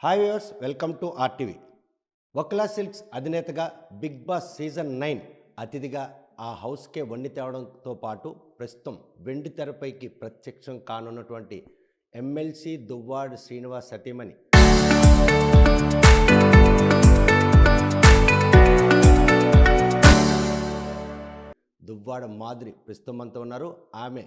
Hi viewers, welcome to RTV. వక్లా silks అధినేతగా Bigg Boss season 9 అతిథిగా ఆ హౌస్కే వండి తేవడంతో పాటు ప్రస్తుతం వెండి తెరపైకి ప్రత్యక్షం కానున్నటువంటి ఎమ్మెల్సీ దువ్వాడ శ్రీనివాస్ సతీమణి దువ్వాడ మాధురి ప్రస్తుతం మనతో ఉన్నారు. ఆమె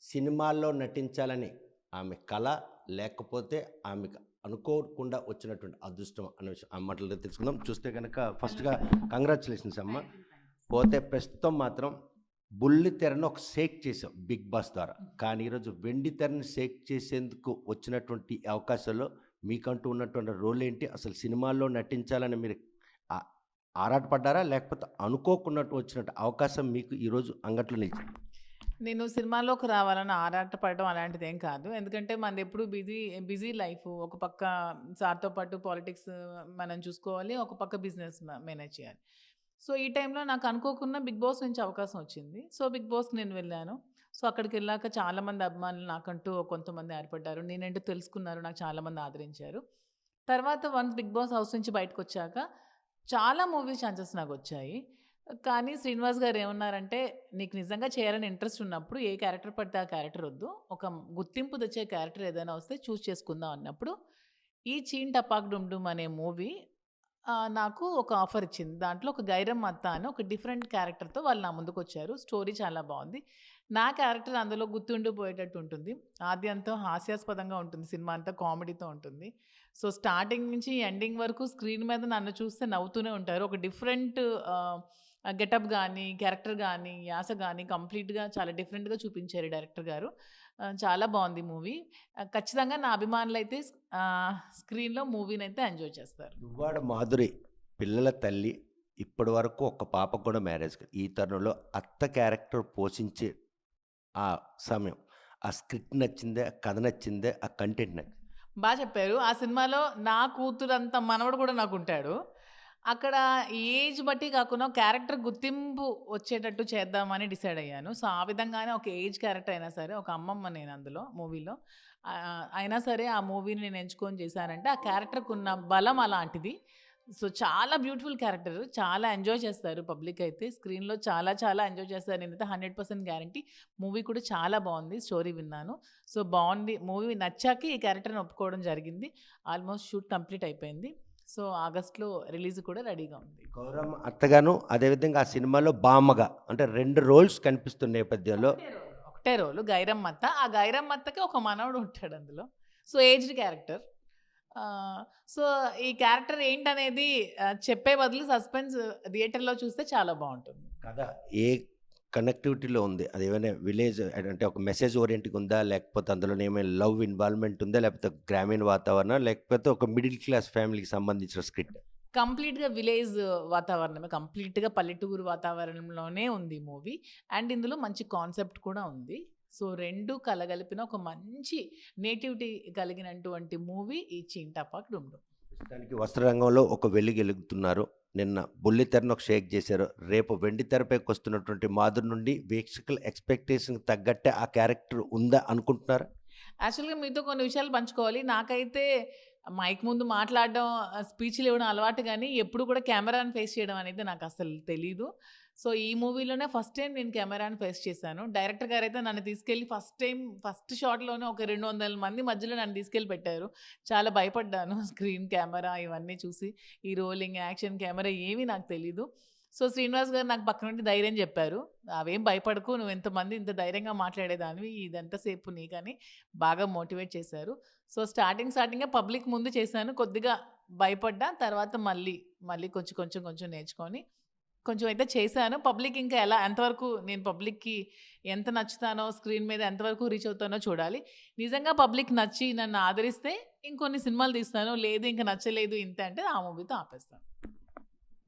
సినిమాల్లో నటించాలని ఆమె కళ, లేకపోతే ఆమెకు అనుకోకుండా వచ్చినటువంటి అదృష్టం అనే విషయం ఆ మాటలతో తెలుసుకుందాం. చూస్తే కనుక ఫస్ట్గా కంగ్రాచులేషన్స్ అమ్మ. పోతే ప్రస్తుతం మాత్రం బుల్లి తెరను ఒక షేక్ చేసాం బిగ్ బాస్ ద్వారా. కానీ ఈరోజు వెండి తెరని షేక్ చేసేందుకు వచ్చినటువంటి అవకాశాల్లో మీకంటూ ఉన్నటువంటి రోల్ ఏంటి? అసలు సినిమాల్లో నటించాలని మీరు ఆ ఆరాటపడ్డారా? లేకపోతే అనుకోకున్నట్టు వచ్చినట్టు అవకాశం మీకు ఈరోజు అంగట్లో నిలిచింది? నేను సినిమాలోకి రావాలని ఆరాటపడడం అలాంటిదేం కాదు. ఎందుకంటే మనదెప్పుడు బిజీ లైఫు. ఒక పక్క సార్‌తో పాటు పాలిటిక్స్ మనం చూసుకోవాలి. ఒక పక్క బిజినెస్ మేనేజ్ చేయాలి. సో, ఈ టైంలో నాకు అనుకోకుండా 'బిగ్ బాస్' నుంచి అవకాశం వచ్చింది. సో, 'బిగ్ బాస్'కి నేను వెళ్ళాను. సో, అక్కడికెళ్ళాక చాలామంది అభిమానులు నాకంటూ కొంతమంది ఏర్పడ్డారు. నేనేంటో తెలుసుకున్నారు. నాకు చాలామంది ఆదరించారు. తర్వాత వన్స్ 'బిగ్ బాస్' హౌస్ నుంచి బయటకొచ్చాక చాలా మూవీ ఛాన్సెస్ నాకొచ్చాయి. కానీ శ్రీనివాస్ గారు ఏమన్నారంటే, "నీకు నిజంగా చేయాలని ఇంట్రెస్ట్ ఉన్నప్పుడు ఏ క్యారెక్టర్ పడితే ఆ క్యారెక్టర్ వద్దు. ఒక గుర్తింపు తెచ్చే క్యారెక్టర్ ఏదైనా వస్తే చూజ్ చేసుకుందాం" అన్నప్పుడు ఈ 'చీన్ టపాక్ డుమ్ డుమ్' అనే మూవీ నాకు ఒక ఆఫర్ ఇచ్చింది. దాంట్లో ఒక గైరమ్ అత్త అని ఒక డిఫరెంట్ క్యారెక్టర్‌తో వాళ్ళు నా ముందుకొచ్చారు. స్టోరీ చాలా బావుంది. నా క్యారెక్టర్ అందులో గుర్తుండిపోయేటట్టు ఉంటుంది. ఆద్యంతం హాస్యాస్పదంగా ఉంటుంది. సినిమా అంతా కామెడీతో ఉంటుంది. సో, స్టార్టింగ్ నుంచి ఎండింగ్ వరకు స్క్రీన్ మీద నన్ను చూస్తే నవ్వుతూనే ఉంటారు. ఒక డిఫరెంట్ గెటప్ గానీ, క్యారెక్టర్ గానీ, యాస గానీ కంప్లీట్‌గా చాలా డిఫరెంట్‌గా చూపించారు డైరెక్టర్ గారు. చాలా బావుంది మూవీ. ఖచ్చితంగా నా అభిమానులైతే స్క్రీన్‌లో మూవీనైతే ఎంజాయ్ చేస్తారు. దువ్వాడ మాధురి పిల్లల తల్లి. ఇప్పటి వరకు ఒక్క పాపకు కూడా మ్యారేజ్ కాదు. ఈ తరుణంలో అత్త క్యారెక్టర్ పోషించే ఆ సమయం, ఆ స్క్రిప్ట్ నచ్చిందే? ఆ కథ నచ్చిందే? ఆ కంటెంట్ నచ్చిందా? చెప్పారు. ఆ సినిమాలో నా కూతురంత మనవడు కూడా నాకుంటాడు. అక్కడ ఏజ్ బట్టి కాకుండా క్యారెక్టర్ గుర్తింపు వచ్చేటట్టు చేద్దామని డిసైడ్ అయ్యాను. సో, ఆ విధంగానే ఒక ఏజ్ క్యారెక్టర్ అయినా సరే, ఒక అమ్మమ్మ నేను అందులో మూవీలో. అయినా సరే ఆ మూవీని నేను ఎంచుకొని చేశానంటే ఆ క్యారెక్టర్‌కున్న బలం అలాంటిది. సో, చాలా బ్యూటిఫుల్ క్యారెక్టర్. చాలా ఎంజాయ్ చేస్తారు పబ్లిక్ అయితే. స్క్రీన్‌లో చాలా చాలా ఎంజాయ్ చేస్తారు. నేనైతే 100% గ్యారంటీ. మూవీ కూడా చాలా బావుంది. స్టోరీ విన్నాను. సో, బావుంది. మూవీ నచ్చాకే ఈ క్యారెక్టర్‌ని ఒప్పుకోవడం జరిగింది. ఆల్మోస్ట్ షూట్ కంప్లీట్ అయిపోయింది. సో, ఆగస్ట్‌లో రిలీజ్ కూడా రెడీగా ఉంది. గౌరమ్మ అత్తగాను, అదేవిధంగా ఆ సినిమాలో బామ్మగా అంటే 2 రోల్స్ కనిపిస్తున్న నేపథ్యంలో ఒకటే రోలు గైరమ్మత్త. ఆ గైరమ్మత్తకి ఒక మనవడు ఉంటాడు అందులో. So, aged character. సో, ఈ క్యారెక్టర్ ఏంటనేది చెప్పే బదులు సస్పెన్స్ థియేటర్‌లో చూస్తే చాలా బావుంటుంది. కథ ఏ కనెక్టివిటీలో ఉంది? అదేమైనా విలేజ్ అంటే ఒక మెసేజ్ ఓరియంట్‌గా ఉందా? లేకపోతే అందులోనే ఏమైనా లవ్ ఇన్వాల్వ్‌మెంట్ ఉందా? లేకపోతే గ్రామీణ వాతావరణం, లేకపోతే ఒక మిడిల్ క్లాస్ ఫ్యామిలీకి సంబంధించిన స్క్రిప్ట్? కంప్లీట్‌గా విలేజ్ వాతావరణమే. కంప్లీట్‌గా పల్లెటూరు వాతావరణంలోనే ఉంది మూవీ. అండ్ ఇందులో మంచి కాన్సెప్ట్ కూడా ఉంది. సో, 2 కలగలిపిన ఒక మంచి నేటివిటీ కలిగినటువంటి మూవీ ఈ 'చీన్ టపాక్ డుమ్ డుమ్'. ప్రస్తుతానికి వస్త్ర రంగంలో ఒక వెలుగెలుగుతున్నారు. నిన్న బుల్లి తెరను ఒక షేక్ చేశారు. రేపు వెండి తెరపైకి వస్తున్నటువంటి మాధురి నుండి వీక్షకుల ఎక్స్‌పెక్టేషన్‌కి తగ్గట్టే ఆ క్యారెక్టర్ ఉందా అనుకుంటున్నారా? యాక్చువల్‌గా మీతో కొన్ని విషయాలు పంచుకోవాలి. నాకైతే మైక్ ముందు మాట్లాడడం, స్పీచ్‌లు ఇవ్వడం అలవాటు గానీ, ఎప్పుడు కూడా కెమెరాని ఫేస్ చేయడం అనేది నాకసలు తెలీదు. సో, ఈ మూవీలోనే ఫస్ట్ టైమ్ నేను కెమెరాని ఫేస్ చేశాను. డైరెక్టర్ గారైతే నన్ను తీసుకెళ్ళి ఫస్ట్ షాట్‌లోనే ఒక 200 మంది మధ్యలో నన్ను తీసుకెళ్ళి పెట్టారు. చాలా భయపడ్డాను. స్క్రీన్, కెమెరా ఇవన్నీ చూసి. ఈ రోలింగ్, యాక్షన్ కెమెరా ఏమీ నాకు తెలీదు. సో, శ్రీనివాస్ గారు నాకు పక్క నుండి ధైర్యం చెప్పారు. "అవేం భయపడకు. నువ్వు ఇంతమంది ఇంత ధైర్యంగా మాట్లాడేదానివి. ఇదెంతసేపు నీకని" బాగా మోటివేట్ చేశారు. సో, స్టార్టింగే పబ్లిక్ ముందు చేశాను. కొద్దిగా భయపడ్డా. తర్వాత మళ్ళీ కొంచెం నేర్చుకొని కొంచెం అయితే చేశాను. పబ్లిక్ ఇంకా ఎంతవరకు నేను పబ్లిక్‌కి ఎంత నచ్చుతానో, స్క్రీన్ మీద ఎంతవరకు రీచ్ అవుతానో చూడాలి. నిజంగా పబ్లిక్ నచ్చి నన్ను ఆదరిస్తే ఇంకొన్ని సినిమాలు తీస్తాను. లేదు ఇంక నచ్చలేదు ఇంతే అంటే ఆ మూవీతో ఆపేస్తాను.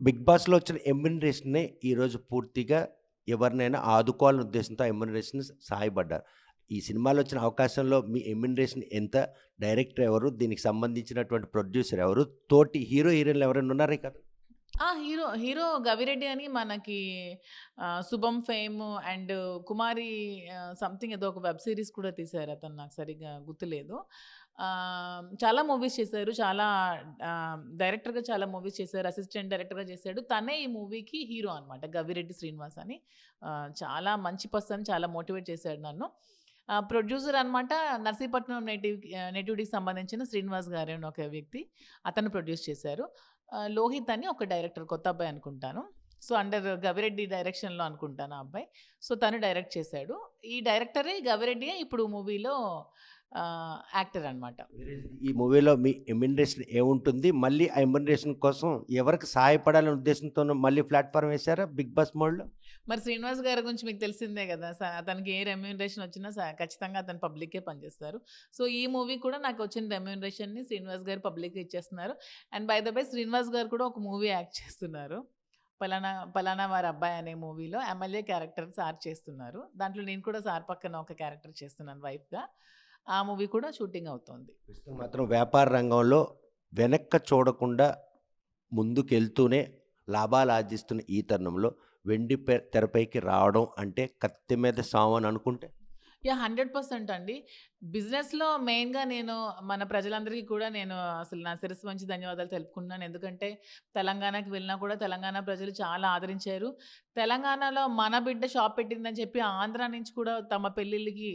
బిగ్ బాస్‌లో వచ్చిన ఎలిమినేషన్‌నే ఈరోజు పూర్తిగా ఎవరినైనా ఆదుకోవాలనే ఉద్దేశంతో ఆ ఎలిమినేషన్ సాయపడ్డారు. ఈ సినిమాలో వచ్చిన అవకాశంలో మీ ఎలిమినేషన్ ఎంత? డైరెక్టర్ ఎవరు? దీనికి సంబంధించినటువంటి ప్రొడ్యూసర్ ఎవరు? తోటి హీరో, హీరోయిన్‌లు ఎవరైనా ఉన్నారా ఈ కథలో? హీరో 'గవిరెడ్డి' అని మనకి 'శుభం ఫేమ్' అండ్ 'కుమారి' సంథింగ్ ఏదో ఒక వెబ్ సీరీస్ కూడా తీశారు అతను నాకు సరిగ్గా గుర్తులేదు. చాలా మూవీస్ చేశారు. చాలా డైరెక్టర్‌గా చాలా మూవీస్ చేశారు. అసిస్టెంట్ డైరెక్టర్‌గా చేశాడు. తనే ఈ మూవీకి హీరో అనమాట. గవిరెడ్డి శ్రీనివాస్ అని. చాలా మంచి పర్సన్. చాలా మోటివేట్ చేశాడు నన్ను. ప్రొడ్యూసర్ అనమాట నర్సీపట్నం నేటివిటీకి సంబంధించిన శ్రీనివాస్ గారు అని ఒక వ్యక్తి. అతను ప్రొడ్యూస్ చేశారు. లోహిత్ అని ఒక డైరెక్టర్ కొత్త అబ్బాయి అనుకుంటాను. సో, అండర్ గవిరెడ్డి డైరెక్షన్‌లో అనుకుంటాను ఆ అబ్బాయి. సో, తను డైరెక్ట్ చేశాడు. ఈ డైరెక్టరే గవిరెడ్డియే ఇప్పుడు మూవీలో యాక్టర్ అనమాట. ఈ మూవీలో మీ ఎమ్యునరేషన్ ఏముంటుంది? మళ్ళీ ఆ ఎమ్యునరేషన్ కోసం ఎవరికి సహాయపడాలనే ఉద్దేశంతోను మళ్ళీ ప్లాట్‌ఫార్మ్ వేశారా 'బిగ్ బాస్' మోడ్‌లో? మరి శ్రీనివాస్ గారి గురించి మీకు తెలిసిందే గదా! అతనికి ఏ రెమ్యూనరేషన్ వచ్చినా ఖచ్చితంగా అతను పబ్లిక్‌కే పనిచేస్తారు. సో, ఈ మూవీ కూడా నాకు వచ్చిన రెమ్యూనరేషన్‌ని శ్రీనివాస్ గారు పబ్లిక్‌కి ఇచ్చేస్తున్నారు. And by the way Srinivas గారు కూడా ఒక మూవీ యాక్ట్ చేస్తున్నారు. పలానా పలానా వారి అబ్బాయి అనే మూవీలో ఎమ్మెల్యే క్యారెక్టర్ సార్ చేస్తున్నారు. దాంట్లో నేను కూడా సార్ పక్కన ఒక క్యారెక్టర్ చేస్తున్నాను వైఫ్‌గా. ఆ మూవీ కూడా షూటింగ్ అవుతోంది. ప్రస్తుతం మాత్రం వ్యాపార రంగంలో వెనక్క చూడకుండా ముందుకెళ్తూనే లాభాలు ఆర్జిస్తున్న ఈ తరుణంలో తెరపైకి రావడం అంటే కత్తి మీద సాము అని అనుకుంటే? యాహ్! 100% అండి. బిజినెస్‌లో మెయిన్‌గా నేను మన ప్రజలందరికీ కూడా నేను అసలు నా శిరస్సు వంచి ధన్యవాదాలు తెలుపుకుంటున్నాను. ఎందుకంటే తెలంగాణకి వెళ్ళినా కూడా తెలంగాణ ప్రజలు చాలా ఆదరించారు. తెలంగాణలో మన బిడ్డ షాప్ పెట్టిందని చెప్పి ఆంధ్ర నుంచి కూడా తమ పెళ్ళిళ్ళకి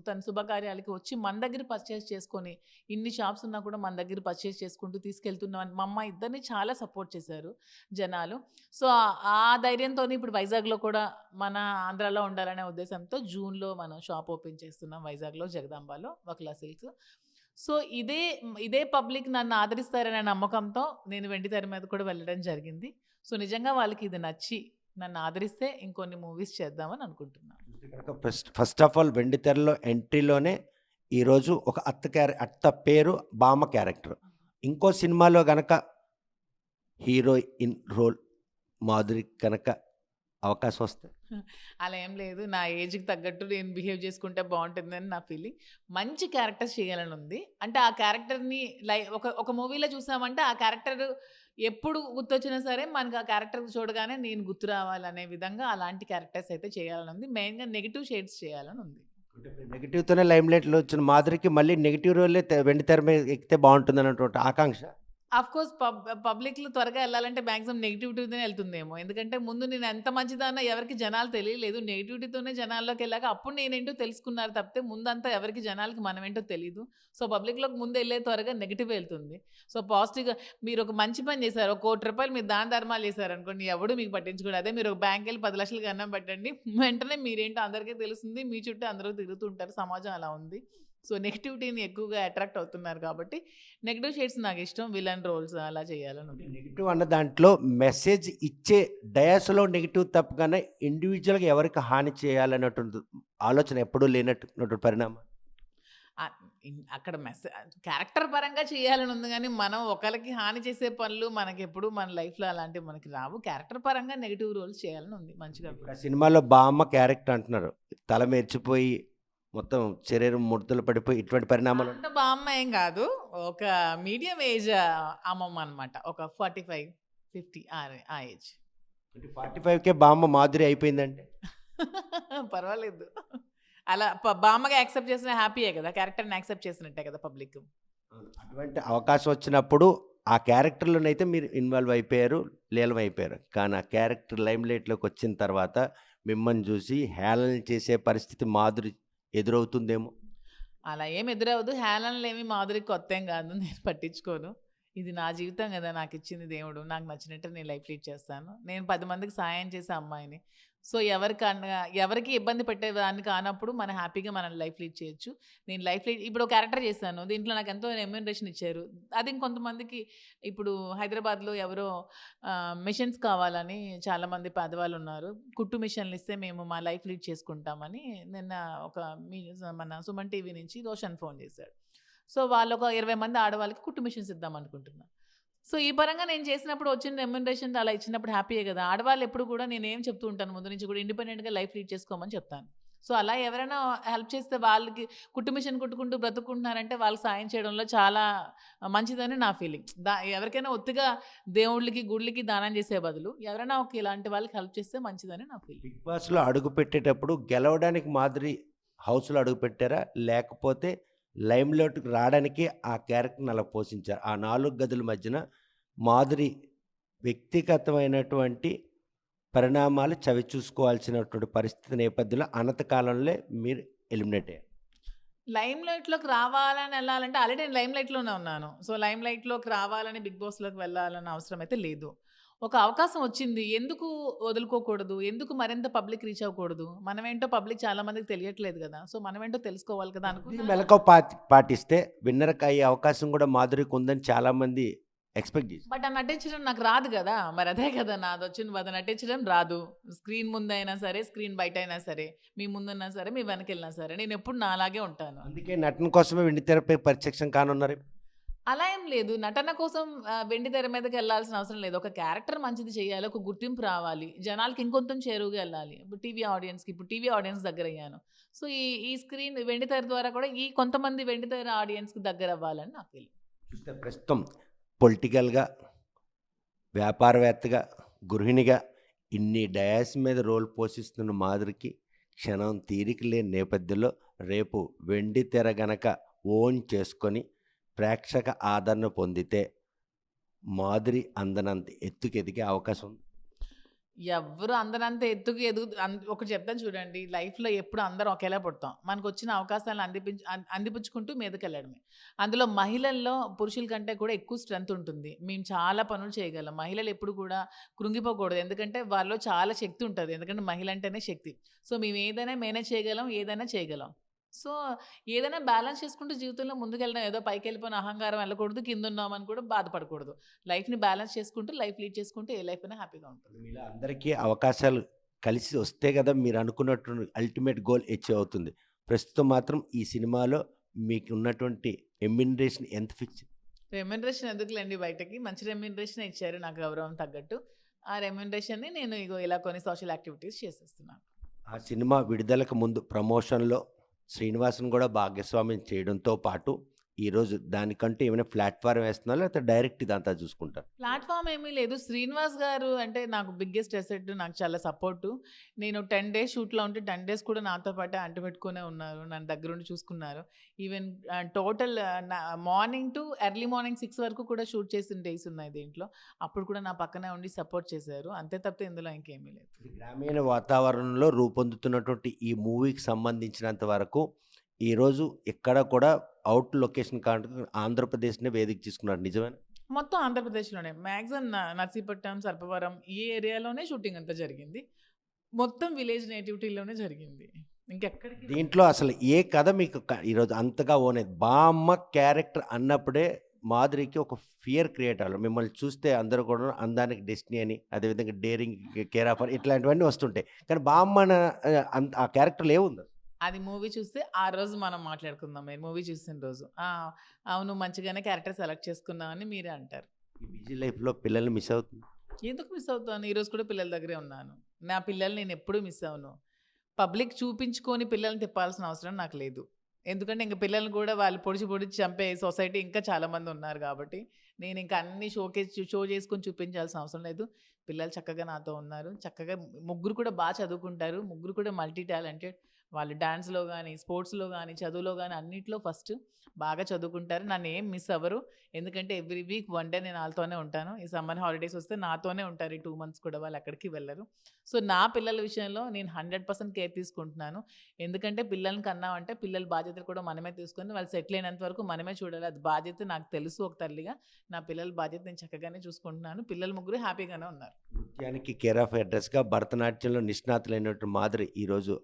తన శుభకార్యాలకి వచ్చి మన దగ్గర పర్చేస్ చేసుకొని, ఇన్ని షాప్స్ ఉన్నా కూడా మన దగ్గర పర్చేస్ చేసుకుంటూ తీసుకెళ్తున్నామని మా అమ్మ ఇద్దరిని చాలా సపోర్ట్ చేశారు జనాలు. సో, ఆ ధైర్యంతోని ఇప్పుడు వైజాగ్‌లో కూడా మన ఆంధ్రాలో ఉండాలనే ఉద్దేశంతో జూన్‌లో మనం షాప్ ఓపెన్ చేస్తున్నాం వైజాగ్‌లో జగదాంబలో వకులా సిల్క్స్. సో, ఇదే పబ్లిక్ నన్ను ఆదరిస్తారనే నమ్మకంతో నేను వెండితెర మీద కూడా వెళ్ళడం జరిగింది. సో, నిజంగా వాళ్ళకి ఇది నచ్చి నన్ను ఆదరిస్తే ఇంకొన్ని మూవీస్ చేద్దామని అనుకుంటున్నాను. ఫస్ట్ ఆఫ్ ఆల్ వెండితెరలో ఎంట్రీలోనే ఈరోజు ఒక అత్త పేరు బామ్మ క్యారెక్టర్. ఇంకో సినిమాలో గనక హీరోయిన్ రోల్ మాధురి కనుక అవకాశం వస్తే? అలా ఏం లేదు. నా ఏజ్‌కి తగ్గట్టు నేను బిహేవ్ చేసుకుంటే బావుంటుందని నా ఫీలింగ్. మంచి క్యారెక్టర్స్ చేయాలని ఉంది. అంటే ఆ క్యారెక్టర్‌ని ఒక మూవీలో చూసామంటే ఆ క్యారెక్టర్ ఎప్పుడు గుర్తొచ్చినా సరే మనకు ఆ క్యారెక్టర్ చూడగానే నేను గుర్తు రావాలనే విధంగా అలాంటి క్యారెక్టర్స్ అయితే చేయాలని ఉంది. మెయిన్‌గా నెగెటివ్ షేడ్స్ చేయాలని ఉంది. నెగెటివ్‌తోనే లైమ్‌లైట్‌లో వచ్చిన మాధురికి మళ్ళీ నెగెటివ్ రోలే వెండితెర మీద ఎక్కితే బావుంటుందన్నటువంటి ఆకాంక్ష. ఆఫ్‌కోర్స్ పబ్లిక్‌లో త్వరగా ఎళ్ళాలంటే మాక్సిమం నెగెటివిటీతోనే ఎళ్తుందేమో. ఎందుకంటే ముందు నేను ఎంత మంచిదాన్నో ఎవరికీ జనాలు తెలియలేదు. నెగెటివిటీతోనే జనాల్లోకెళ్ళాక అప్పుడు నేనేంటో తెలుసుకున్నారు తప్పితే ముందంతా ఎవరికీ జనాలకి మనమేంటో తెలీదు. సో, పబ్లిక్‌లోకి ముందు ఎళ్ళే త్వరగా నెగెటివే ఎళ్తుంది. సో, పాజిటివ్‌గా మీరొక మంచి పని చేశారు. ఒక రూ. 1,00,000 మీరు దాన ధర్మాలు చేశారనుకోండి ఎవడు మీకు పట్టించుకోడు. అదే మీరు ఒక బ్యాంక్‌కెళ్ళి 10,00,000కి అన్నం పెట్టండి. వెంటనే మీరేంటో అందరికీ తెలుస్తుంది. మీ చుట్టూ అందరూ తిరుగుతూ ఉంటారు. సమాజం అలా ఉంది. సో, నెగటివిటీని ఎక్కువగా అట్రాక్ట్ అవుతున్నారు కాబట్టి నెగెటివ్ షేడ్స్ నాకిష్టం. విలన్ రోల్స్ అలా చేయాలని ఉంది. నెగెటివ్ అన్న దాంట్లో మెసేజ్ ఇచ్చే డయాస్‌లో నెగెటివ్ తప్పగానే ఇండివిడ్యువల్‌గా ఎవరికి హాని చేయాలన్నటువంటి ఆలోచన ఎప్పుడూ లేనటువంటి పరిణామం. అక్కడ క్యారెక్టర్ పరంగా చేయాలని ఉంది గానీ, మనం ఒకళ్ళకి హాని చేసే పనులు మనకెప్పుడు మన లైఫ్‌లో అలాంటివి మనకి రావు. క్యారెక్టర్ పరంగా నెగెటివ్ రోల్స్ చేయాలని ఉంది మంచిగా. ఇప్పుడు ఆ సినిమాలో బామ్మ క్యారెక్టర్ అంటున్నారు. తల మెరిచిపోయి మొత్తం శరీరం ముడతలు పడిపోయి ఇటువంటి పరిణామాలు. అంత బామ్మ ఏం గాదు. ఒక మీడియం ఏజ్ అమ్మమ్మ అనమాట. ఒక 45, 50 ఆ ఏజ్. అంటే 45కే బామ్మ మాధురి అయిపోయిందంటే? పర్వాలేదు. అలా బామ్మగా యాక్సెప్ట్ చేసిన హ్యాపీయే గదా! క్యారెక్టర్‌ని యాక్సెప్ట్ చేసినట్టే కదా పబ్లిక్. అటువంటి అవకాశం వచ్చినప్పుడు ఆ క్యారెక్టర్‌లోనైతే మీరు ఇన్వాల్వ్ అయిపోయారు, లీలమైపోయారు. కానీ ఆ క్యారెక్టర్ లైమ్‌లైట్‌లోకి వచ్చిన తర్వాత మిమ్మల్ని చూసి హేళన చేసే పరిస్థితి మాధురి ఎదురవుతుందేమో? అలా ఏం ఎదురవ్వదు. హేళనలేమి మాధురికి కొత్తేం గాదు. నేను పట్టించుకోను. ఇది నా జీవితం గదా! నాకిచ్చింది దేవుడు. నాకు నచ్చినట్టు నేను లైఫ్ లీడ్ చేస్తాను. నేను 10 మందికి సాయం చేసే అమ్మాయిని. సో, ఎవరికి ఇబ్బంది పెట్టేదాన్ని కానప్పుడు మనం హ్యాపీగా మనం లైఫ్ లీడ్ చేయొచ్చు. నేను లైఫ్ లీడ్ ఇప్పుడు ఒక క్యారెక్టర్ చేశాను. దీంట్లో నాకెంతో రెమ్యూనరేషన్ ఇచ్చారు. అది ఇంకొంతమందికి ఇప్పుడు హైదరాబాద్‌లో ఎవరో మిషన్స్ కావాలని చాలామంది పేదవాళ్ళున్నారు. కుట్టు మిషన్‌లు ఇస్తే మేము మా లైఫ్ లీడ్ చేసుకుంటామని నిన్న ఒక మన సుమన్ టీవీ నుంచి రోషన్ ఫోన్ చేశాడు. సో, వాళ్ళొక 20 మంది ఆడవాళ్ళకి కుట్టు మిషన్స్ ఇద్దామనుకుంటున్నారు. సో, ఈ పరంగా నేను చేసినప్పుడు వచ్చిన రెమ్యూనరేషన్ అలా ఇచ్చినప్పుడు హ్యాపీయే గదా! ఆడవాళ్ళు ఎప్పుడు కూడా నేనేం చెప్తూ ఉంటాను ముందు నుంచి కూడా ఇండిపెండెంట్‌గా లైఫ్ లీడ్ చేసుకోమని చెప్తాను. సో, అలా ఎవరైనా హెల్ప్ చేస్తే వాళ్ళకి కుట్టు మిషన్ కుట్టుకుంటూ బ్రతుకుంటున్నారంటే వాళ్ళకి సాయం చేయడంలో చాలా మంచిదని నా ఫీలింగ్. ఎవరికైనా ఒత్తిగా దేవుళ్ళకి, గుళ్ళకి దానం చేసే బదులు ఎవరైనా ఇలాంటి వాళ్ళకి హెల్ప్ చేస్తే మంచిదని నా ఫీలింగ్. 'బిగ్ బాస్'లో అడుగు పెట్టేటప్పుడు గెలవడానికి మాధురి హౌస్‌లో అడుగుపెట్టారా? లేకపోతే లైమ్‌లైట్‌కి రావడానికి ఆ క్యారెక్టర్‌ని అలా పోషించారు. ఆ 4 గదుల మధ్యన మాధురి వ్యక్తిగతమైనటువంటి పరిణామాలు చవిచూసుకోవాల్సినటువంటి పరిస్థితి నేపథ్యంలో అనతి కాలంలో మీరు ఎలిమినేట్ అయ్యారు. లైమ్‌లైట్‌లోకి రావాలని ఎళ్ళాలంటే ఆల్రెడీ నేను లైమ్‌లైట్‌లోనే ఉన్నాను. సో, లైమ్‌లైట్‌లోకి రావాలని, బిగ్ బాస్‌లోకి వెళ్ళాలన్న అవసరం అయితే లేదు. ఒక అవకాశం వచ్చింది. ఎందుకు వదులుకోకూడదు? ఎందుకు మరింత పబ్లిక్ రీచ్ అవ్వకూడదు? మనమేంటో పబ్లిక్ చాలా మందికి తెలియట్లేదు గదా! సో, మనమేంటో తెలుసుకోవాలి కదా! ఈ అనుకున్నాను. మెళకువ పాటిస్తే విన్నర్‌కి అయ్యే అవకాశం కూడా మాధురికి ఉందని చాలామంది ఎక్స్‌పెక్ట్ చేశారు. బట్ ఆ నటించడం నాకు రాదు గదా! మరి అదే కదా నాదొచ్చిన బాధ. నటించడం రాదు. స్క్రీన్ ముందైనా సరే, స్క్రీన్ బయటైనా సరే, మీ ముందున్నా సరే, మీ వెనకెళ్ళినా సరే, నేనెప్పుడు నాలాగే ఉంటాను. అందుకే నటన కోసమే వెండితెరపై ప్రత్యక్షం కానున్నారు. అలా ఏం లేదు. నటన కోసం వెండి తెర మీదకెళ్ళాల్సిన అవసరం లేదు. ఒక క్యారెక్టర్ మంచిది చేయాలి. ఒక గుర్తింపు రావాలి. జనాలకి ఇంకొంచెం చేరువగా ఎళ్ళాలి. ఇప్పుడు టీవీ ఆడియన్స్ దగ్గరయ్యాను. సో, ఈ ఈ స్క్రీన్ వెండి తెర ద్వారా కూడా ఈ కొంతమంది వెండి తెర ఆడియన్స్‌కి దగ్గరవ్వాలని నా ఫీలింగ్. చూస్తే ప్రస్తుతం పొలిటికల్‌గా, వ్యాపారవేత్తగా, గృహిణిగా ఇన్ని డయాస్ మీద రోల్ పోషిస్తున్న మాధురికి క్షణం తీరిక లేని నేపథ్యంలో రేపు వెండితెర గనక ఓన్ చేసుకొని ప్రేక్షక ఆదరణ పొందితే మాధురి అందనంత ఎత్తుకెదిగే అవకాశం ఉంది. ఎవ్వరు అందరంత ఎత్తుకు ఒకటి చెప్తాను చూడండి. లైఫ్‌లో ఎప్పుడు అందరం ఒకేలా పుడతాం. మనకొచ్చిన అవకాశాలను అందిపుచ్చుకుంటూ మీదకెళ్ళడమే. అందులో మహిళల్లో పురుషుల కంటే కూడా ఎక్కువ స్ట్రెంత్ ఉంటుంది. మేము చాలా పనులు చేయగలం. మహిళలు ఎప్పుడు కూడా కృంగిపోకూడదు. ఎందుకంటే వాళ్ళలో చాలా శక్తి ఉంటది. ఎందుకంటే మహిళ అంటేనే శక్తి. సో, మేము ఏదైనా మేనేజ్ చేయగలం. ఏదైనా చేయగలం. సో, ఏదైనా బ్యాలెన్స్ చేసుకుంటూ జీవితంలో ముందుకెళ్ళడం. ఏదో పైకెళ్ళిపోయిన అహంకారం వెళ్ళకూడదు. కిందున్నామని కూడా బాధపడకూడదు. లైఫ్‌ని బ్యాలెన్స్ చేసుకుంటూ, లైఫ్ లీడ్ చేసుకుంటూ ఏ లైఫ్ అయినా హ్యాపీగా ఉంటుంది. మీలా అందరికీ అవకాశాలు కలిసి వస్తే కదా మీరు అనుకున్నటువంటి అల్టిమేట్ గోల్ అచీవ్ అవుతుంది. ప్రస్తుతం మాత్రం ఈ సినిమాలో మీకు ఉన్నటువంటి రెమ్యునరేషన్ ఎంత ఫిక్స్? రెమ్యూనరేషన్ ఎందుకులెండి బయటకి. మంచి రెమ్యూనరేషనే ఇచ్చారు నా గౌరవం తగ్గట్టు. ఆ రెమ్యూనరేషన్‌ని నేను ఇగో ఇలా కొన్ని సోషల్ యాక్టివిటీస్ చేసేస్తున్నాను. ఆ సినిమా విడుదలకు ముందు ప్రమోషన్‌లో శ్రీనివాస్‌ని కూడా భాగస్వామ్యం చేయడంతో పాటు ఈరోజు దానికంటూ ఏమైనా ప్లాట్‌ఫార్మ్ వేస్తున్నారా? లేకపోతే డైరెక్ట్ ఇదంతా చూసుకుంటారా? ప్లాట్‌ఫార్మ్ ఏమీ లేదు. శ్రీనివాస్ గారు అంటే నాకు బిగ్గెస్ట్ అసెట్. నాకు చాలా సపోర్టు. నేను 10 డేస్ షూట్‌లో ఉంటే 10 డేస్ కూడా నాతో పాటే అంటిపెట్టుకునే ఉన్నారు. నన్ను దగ్గరుండి చూసుకున్నారు. Even total morning to early morning 6 వరకు కూడా షూట్ చేసిన డేస్ ఉన్నాయి దీంట్లో. అప్పుడు కూడా నా పక్కనే ఉండి సపోర్ట్ చేశారు. అంతే తప్పితే ఇందులో ఇంకేమీ లేదు. గ్రామీణ వాతావరణంలో రూపొందుతున్నటువంటి ఈ మూవీకి సంబంధించినంత వరకు ఈరోజు ఎక్కడ కూడా అవుట్ లొకేషన్ కాకుండా ఆంధ్రప్రదేశ్‌నే వేదిక తీసుకున్నారు. నిజమేనా? మొత్తం ఆంధ్రప్రదేశ్‌లోనే. మాక్సిమం నర్సీపట్నం, సర్పవరం ఈ ఏరియాలోనే షూటింగ్ అంతా జరిగింది. మొత్తం విలేజ్ నేటివిటీలోనే జరిగింది. ఇంకెక్కడికి దీంట్లో అసలు ఏ కథ మీకు ఈరోజు అంతగా ఓనైంది? బామ్మ క్యారెక్టర్ అన్నప్పుడే మాధురికి ఒక ఫియర్ క్రియేట్ అవ్వాలి. మిమ్మల్ని చూస్తే అందరూ కూడా అందానికి డెస్టినీ అని, అదేవిధంగా డేరింగ్ కేర్ ఆఫర్ ఇట్లాంటివన్నీ వస్తుంటాయి. కానీ బామ్మన ఆ క్యారెక్టర్‌లో ఏముంది? అది మూవీ చూస్తే ఆ రోజు మనం మాట్లాడుకుందాం. మీరు మూవీ చూసిన రోజు. అవును మంచిగానే క్యారెక్టర్ సెలెక్ట్ చేసుకున్నామని మీరే అంటారు. ఈ బిజీ లైఫ్‌లో పిల్లల్ని మిస్ అవుతుంది. ఎందుకు మిస్ అవుతాను? ఈరోజు కూడా పిల్లల దగ్గరే ఉన్నాను. నా పిల్లల్ని నేనెప్పుడూ మిస్ అవ్వను. పబ్లిక్ చూపించుకొని పిల్లల్ని తిప్పాల్సిన అవసరం నాకు లేదు. ఎందుకంటే ఇంక పిల్లల్ని కూడా వాళ్ళు పొడిచి పొడిచి చంపే సొసైటీ ఇంకా చాలామంది ఉన్నారు కాబట్టి, నేనింక అన్నీ షో చేసుకొని చూపించాల్సిన అవసరం లేదు. పిల్లలు చక్కగా నాతో ఉన్నారు. చక్కగా ముగ్గురు కూడా చదువుకుంటారు. ముగ్గురు కూడా మల్టీ టాలెంటెడ్. వాళ్ళు డాన్స్‌లో గాని, స్పోర్ట్స్‌లో గాని, చదువులో గాని అన్నిట్లో ఫస్ట్. బాగా చదువుకుంటారు. నన్నేం మిస్ అవ్వరు. ఎందుకంటే ఎవ్రీ వీక్ వన్ డే నేను ఆళ్ళతోనే ఉంటాను. ఈ సమ్మర్ హాలిడేస్ వస్తే నాతోనే ఉంటారు. ఈ 2 మంత్స్ కూడా వాళ్ళు ఎక్కడికి వెళ్లరు. సో, నా పిల్లల విషయంలో నేను 100% కేర్ తీసుకుంటున్నాను. ఎందుకంటే పిల్లల్ని కన్నామంటే పిల్లల బాధ్యతలు కూడా మనమే తీసుకొని వాళ్ళు సెటిల్ అయినంత వరకు మనమే చూడాలి. అది బాధ్యత నాకు తెలుసు ఒక తల్లిగా. నా పిల్లల బాధ్యత నేను చక్కగానే చూసుకుంటున్నాను. పిల్లలు ముగ్గురు హ్యాపీగానే ఉన్నారు. నృత్యానికి కేర్ ఆఫ్ అడ్రెస్‌గా భరతనాట్యంలో నిష్ణాతులైనటువంటి మాధురి ఈరోజు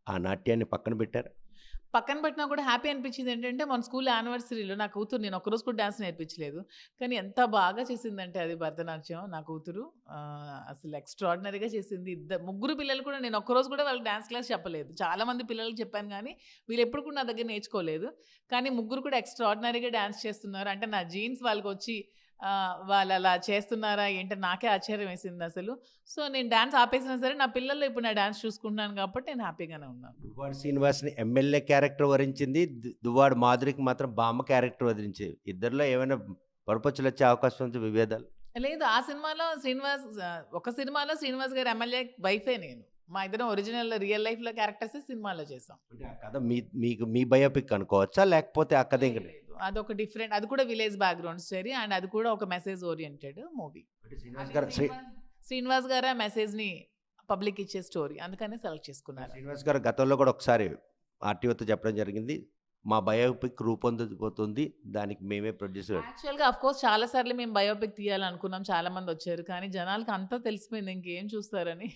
ఆ నాట్యాన్ని పక్కన పెట్టారు. పక్కన పెట్టినా కూడా హ్యాపీ అనిపించింది ఏంటంటే, మన స్కూల్ యానివర్సరీలో నా కూతురు నేను ఒక్కరోజు కూడా డాన్స్ నేర్పించలేదు. కానీ ఎంత బాగా చేసిందంటే అది భరతనాట్యం నా కూతురు. అసలు ఎక్స్ట్రార్డినరీగా చేసింది. ముగ్గురు పిల్లలు కూడా నేను ఒక్కరోజు కూడా వాళ్ళకి డాన్స్ క్లాస్ చెప్పలేదు. చాలామంది పిల్లలకి చెప్పాను గానీ, వీళ్ళెప్పుడు కూడా నా దగ్గర నేర్చుకోలేదు. కానీ ముగ్గురు కూడా ఎక్స్ట్రార్డినరీగా డాన్స్ చేస్తున్నారు. అంటే నా జీన్స్ వాళ్ళకొచ్చి వాళ్ళలా చేస్తున్నారా ఏంటని నాకే ఆశ్చర్యం వేసిందసలు. సో, నేను డాన్స్ ఆపేసినా సరే నా పిల్లల్లో ఇప్పుడు నా డాన్స్ చూసుకుంటున్నాను కాబట్టి నేను హ్యాపీగానే ఉన్నాను. దువ్వాడ శ్రీనివాస్‌ని ఎమ్మెల్యే క్యారెక్టర్ వరించింది. దువ్వాడ మాధురికి మాత్రం బామ్మ క్యారెక్టర్ వరించేది. ఇద్దరిలో ఏమైనా పొరపచ్చులొచ్చే అవకాశం ఉంది విభేదాలు? లేదు. ఆ సినిమాలో ఒక సినిమాలో శ్రీనివాస్ గారి ఎమ్మెల్యే వైఫే నేను. మా ఇద్దరం ఒరిజినల్ రియల్ లైఫ్‌లో క్యారెక్టర్స్ సినిమాలో చేసాం. అంటే ఆ కథ మీకు మీ బయోపిక్ అనుకోవచ్చా? లేకపోతే ఆ కథ ఇంక లేదు. అదొక డిఫరెంట్, అది కూడా విలేజ్ బ్యాక్‌గ్రౌండ్ స్టోరీ అండ్ అది కూడా ఒక మెసేజ్ ఓరియెంటెడ్ మూవీ. అంటే శ్రీనివాస్ అది గారు శ్రీనివాస్ గారు ఆ మెసేజ్‌ని పబ్లిక్ ఇచ్చే స్టోరీ. అందుకనే సెలెక్ట్ చేసుకున్నారు. శ్రీనివాస్ గారు గతంలో కూడా ఒకసారి ఆర్టీఓతో చెప్పడం జరిగింది. మా బయోపిక్ రూపొందబోతుంది. దానికి మేమే ప్రొడ్యూసర్. యాక్చువల్‌గా ఆఫ్‌కోర్స్ చాలా సార్లు మేము బయోపిక్ తీయాలనుకున్నాం. చాలా మందొచ్చారు. కానీ జనాలకి అంతా తెలిసిపోయింది. ఇంకేం చూస్తారని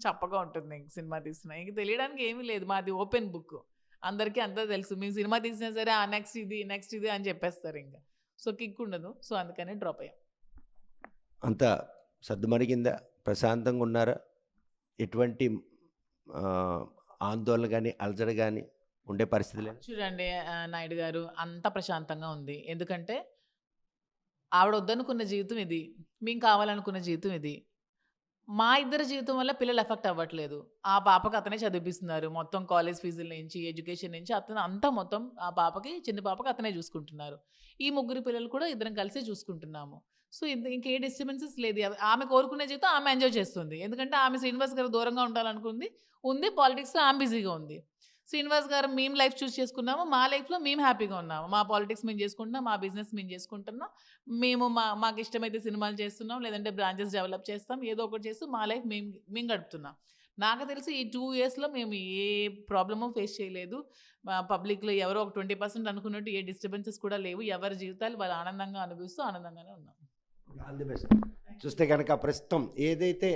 చప్పగా ఉంటుంది ఇంక సినిమా తీసినా. ఇంక తెలియడానికి ఏమీ లేదు. మాది ఓపెన్ బుక్. అందరికీ అంతా తెలుసు. మేము సినిమా తీసినా సరే నెక్స్ట్ ఇది అని చెప్పేస్తారింక. సో, కిక్ ఉండదు. సో, అందుకని డ్రాప్ అయ్యాం. అంతా సద్దుమణిగిందా? ప్రశాంతంగా ఉన్నారా? ఎటువంటి ఆందోళన గాని, అలజడి గాని ఉండే పరిస్థితి లేదా? చూడండి నాయుడు గారు, అంత ప్రశాంతంగా ఉంది. ఎందుకంటే ఆవిడ వద్దనుకున్న జీవితం ఇది. మేము కావాలనుకున్న జీవితం ఇది. మా ఇద్దరి జీవితం వల్ల పిల్లలు ఎఫెక్ట్ అవ్వట్లేదు. ఆ పాపకి అతనే చదివిపిస్తున్నారు. మొత్తం కాలేజ్ ఫీజుల నుంచి, ఎడ్యుకేషన్ నుంచి అతను అంతా మొత్తం ఆ పాపకి, చిన్న పాపకి అతనే చూసుకుంటున్నారు. ఈ ముగ్గురు పిల్లలు కూడా ఇద్దరం కలిసే చూసుకుంటున్నాము. సో, ఇంకే డిస్టర్బెన్సెస్ లేదు. ఆమె కోరుకునే జీవితం ఆమె ఎంజాయ్ చేస్తుంది. ఎందుకంటే ఆమె శ్రీనివాస్ గారికి దూరంగా ఉండాలనుకుంది. పాలిటిక్స్‌లో ఆమె బిజీగా ఉంది. శ్రీనివాస్ గారు మేము లైఫ్ చూజ్ చేసుకున్నాము. మా లైఫ్‌లో మేము హ్యాపీగా ఉన్నాము. మా పాలిటిక్స్ మేము చేసుకుంటున్నాం. మా బిజినెస్ మేము చేసుకుంటున్నాం. మేము మాకిష్టమైతే సినిమాలు చేస్తున్నాం. లేదంటే బ్రాంచెస్ డెవలప్ చేస్తాం. ఏదో ఒకటి చేస్తూ మా లైఫ్ మేము గడుపుతున్నాం. నాకు తెలిసి ఈ 2 ఇయర్స్‌లో మేము ఏ ప్రాబ్లము ఫేస్ చేయలేదు. పబ్లిక్‌లో ఎవరో ఒక 20% అనుకున్నట్టు ఏ డిస్టర్బెన్సెస్ కూడా లేవు. ఎవరి జీవితాలు వాళ్ళు ఆనందంగా అనుభవిస్తూ ఆనందంగానే ఉన్నాం. All the best. చూస్తే గనక ప్రస్తుతం ఏదైతే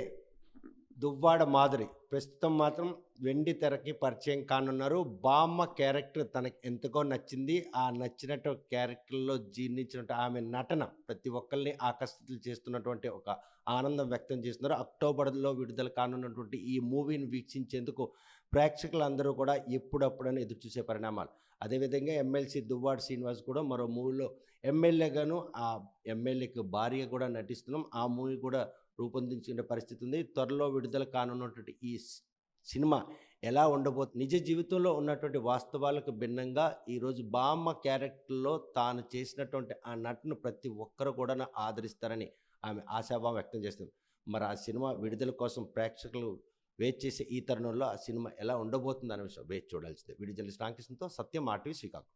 దువ్వాడ మాధురి ప్రస్తుతం మాత్రం వెండి తెరకి పరిచయం కానున్నారు. బామ్మ క్యారెక్టర్ తనకి ఎంతగా నచ్చింది. ఆ నచ్చినట్టు క్యారెక్టర్‌లో జీర్ణించినట్టు ఆమె నటన ప్రతి ఒక్కళ్ళని ఆకర్షితులు చేస్తున్నటువంటి ఒక ఆనందం వ్యక్తం చేస్తున్నారు. అక్టోబర్‌లో విడుదల కానున్నటువంటి ఈ మూవీని వీక్షించేందుకు ప్రేక్షకులందరూ కూడా ఎప్పుడప్పుడని ఎదురుచూసే పరిణామాలు. అదేవిధంగా ఎమ్మెల్సీ దువ్వాడ శ్రీనివాస్ కూడా మరో మూవీలో ఎమ్మెల్యేగాను, ఆ ఎమ్మెల్యేకి భార్యగా కూడా నటిస్తున్నాం. ఆ మూవీ కూడా రూపొందించుకునే పరిస్థితి ఉంది. త్వరలో విడుదల కానున్నటువంటి ఈ సినిమా ఎలా ఉండబోతుంది, నిజ జీవితంలో ఉన్నటువంటి వాస్తవాలకు భిన్నంగా ఈరోజు బామ్మ క్యారెక్టర్‌లో తాను చేసినటువంటి ఆ నటన ప్రతి ఒక్కరు కూడా ఆదరిస్తారని ఆమె ఆశాభావం వ్యక్తం చేస్తుంది. మరి ఆ సినిమా విడుదల కోసం ప్రేక్షకులు వెయిట్ చేసే ఈ తరుణంలో ఆ సినిమా ఎలా ఉండబోతుందనే విషయం వేచి చూడాల్సిందే. వీడియో జర్నలిస్ట్ రామకృష్ణతో సత్యం, ఆర్టీవీ శ్రీకాకుళం.